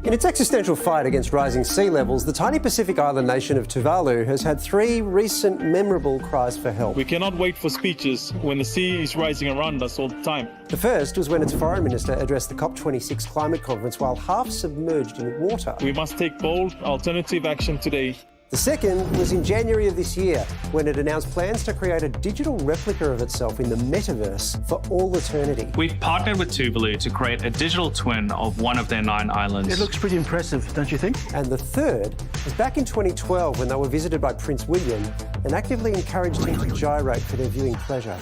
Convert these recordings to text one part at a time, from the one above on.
In its existential fight against rising sea levels, the tiny Pacific island nation of Tuvalu has had 3 recent memorable cries for help. We cannot wait for speeches when the sea is rising around us all the time. The first was when its foreign minister addressed the COP26 climate conference while half submerged in water. We must take bold, alternative action today. The second was in January of this year, when it announced plans to create a digital replica of itself in the metaverse for all eternity. We've partnered with Tuvalu to create a digital twin of one of their 9 islands. It looks pretty impressive, don't you think? And the third was back in 2012 when they were visited by Prince William and actively encouraged him to gyrate for their viewing pleasure.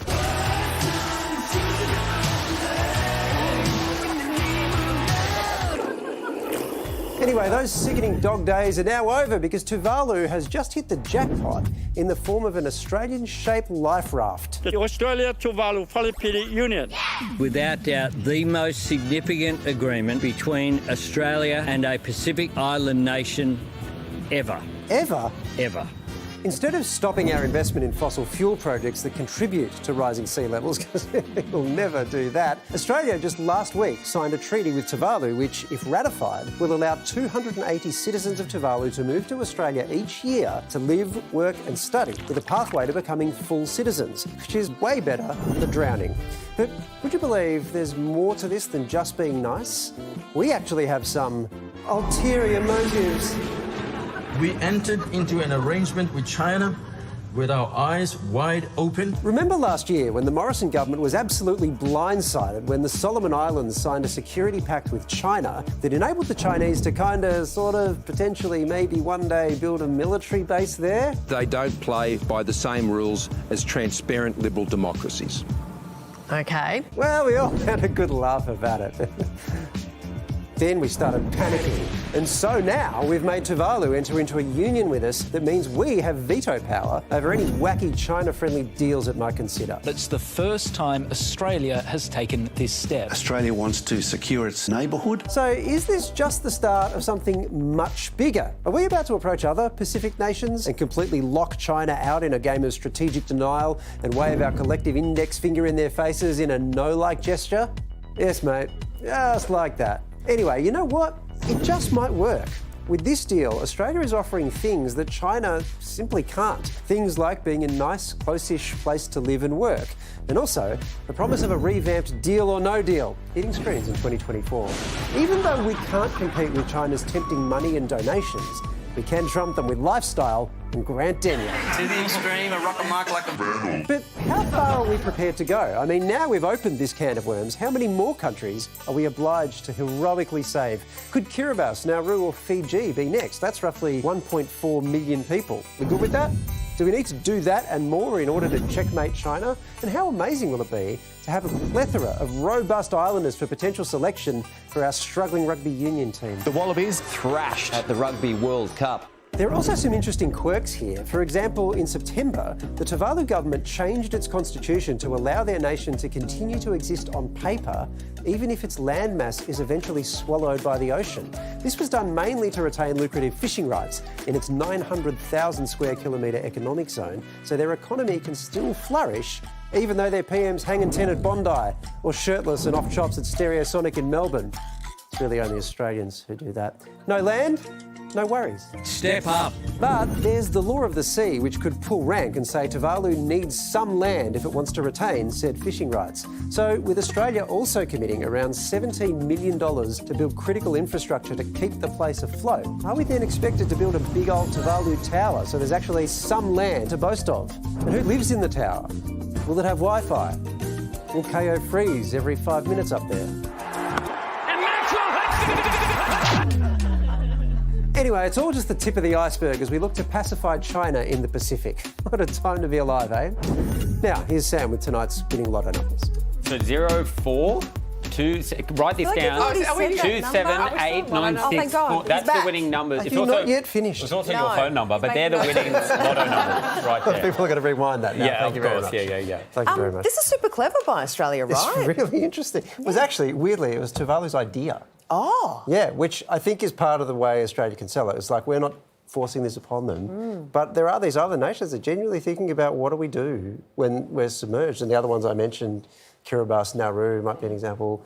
Anyway, those sickening dog days are now over because Tuvalu has just hit the jackpot in the form of an Australian-shaped life raft. The Australia-Tuvalu Philippine Union. Without doubt, the most significant agreement between Australia and a Pacific island nation ever. Ever? Ever. Instead of stopping our investment in fossil fuel projects that contribute to rising sea levels, because we'll never do that, Australia just last week signed a treaty with Tuvalu which, if ratified, will allow 280 citizens of Tuvalu to move to Australia each year to live, work and study with a pathway to becoming full citizens, which is way better than drowning. But would you believe there's more to this than just being nice? We actually have some ulterior motives. We entered into an arrangement with China with our eyes wide open. Remember last year when the Morrison government was absolutely blindsided when the Solomon Islands signed a security pact with China that enabled the Chinese to potentially maybe one day build a military base there? They don't play by the same rules as transparent liberal democracies. OK. Well, we all had a good laugh about it. Then we started panicking. And so now we've made Tuvalu enter into a union with us that means we have veto power over any wacky China-friendly deals it might consider. It's the first time Australia has taken this step. Australia wants to secure its neighbourhood. So is this just the start of something much bigger? Are we about to approach other Pacific nations and completely lock China out in a game of strategic denial and wave our collective index finger in their faces in a no-like gesture? Yes, mate, just like that. Anyway, you know what? It just might work. With this deal, Australia is offering things that China simply can't. Things like being a nice, close-ish place to live and work. And also, the promise of a revamped deal or no deal, hitting screens in 2024. Even though we can't compete with China's tempting money and donations, we can trump them with lifestyle and grant tenure. To the extreme, a rocket mark like a burn. But how far are we prepared to go? I mean, now we've opened this can of worms, how many more countries are we obliged to heroically save? Could Kiribati, Nauru or Fiji be next? That's roughly 1.4 million people. We good with that? Do we need to do that and more in order to checkmate China? And how amazing will it be to have a plethora of robust islanders for potential selection for our struggling rugby union team? The Wallabies thrashed at the Rugby World Cup. There are also some interesting quirks here. For example, in September, the Tuvalu government changed its constitution to allow their nation to continue to exist on paper, even if its landmass is eventually swallowed by the ocean. This was done mainly to retain lucrative fishing rights in its 900,000 square kilometre economic zone, so their economy can still flourish even though their PMs hang and ten at Bondi or shirtless and off chops at Stereosonic in Melbourne. It's really only Australians who do that. No land? No worries. Step up. But there's the law of the sea, which could pull rank and say Tuvalu needs some land if it wants to retain said fishing rights. So with Australia also committing around $17 million to build critical infrastructure to keep the place afloat, are we then expected to build a big old Tuvalu tower so there's actually some land to boast of? And who lives in the tower? Will it have Wi-Fi? Will KO freeze every 5 minutes up there? Anyway, it's all just the tip of the iceberg as we look to pacify China in the Pacific. What a time to be alive, eh? Now, here's Sam with tonight's winning lotto numbers. So 0, 4, 2, write this down. 2, 7, 8, 9, 6, 4. That's the winning numbers. It's also not yet finished. It's also your phone number, but they're the winning lotto numbers right there. People are going to rewind that now. Yeah, Thank you very much. Yeah. Thank you very much. This is super clever by Australia, right? It's really interesting. It was actually, weirdly, it was Tuvalu's idea. Oh. Yeah, which I think is part of the way Australia can sell it. It's like we're not forcing this upon them. But there are these other nations that are genuinely thinking about what do we do when we're submerged. And the other ones I mentioned, Kiribati, Nauru might be an example.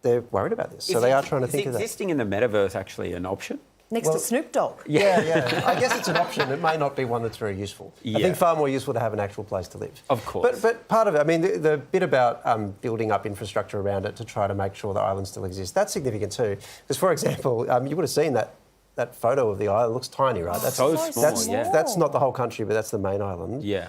they're worried about this. So they are trying to think of that. Is existing in the metaverse actually an option? Next to Snoop Dogg. Yeah. I guess it's an option. It may not be one that's very useful. I think far more useful to have an actual place to live. Of course. But part of it, I mean, the bit about building up infrastructure around it to try to make sure the island still exists, that's significant too. Because, for example, you would have seen that photo of the island. It looks tiny, right? That's so small, That's not the whole country, but that's the main island. Yeah.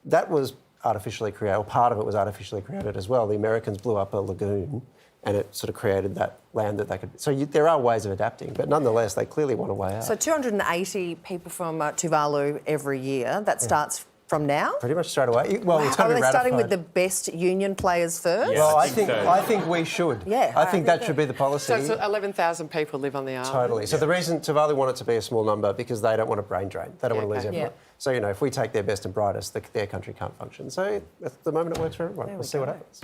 That was artificially created, or part of it was artificially created as well. The Americans blew up a lagoon and it sort of created that land that they could... So there are ways of adapting, but nonetheless, they clearly want a way out. So 280 people from Tuvalu every year. That starts from now? Pretty much straight away. Well, it's going to be ratified. Are they starting with the best union players first? Yes, well, I think we should. Yeah. I think that should be the policy. So 11,000 people live on the island. Totally. So the reason Tuvalu want it to be a small number, because they don't want a brain drain. They don't want to lose everyone. So, if we take their best and brightest, their country can't function. So at the moment it works for everyone. We'll see what happens.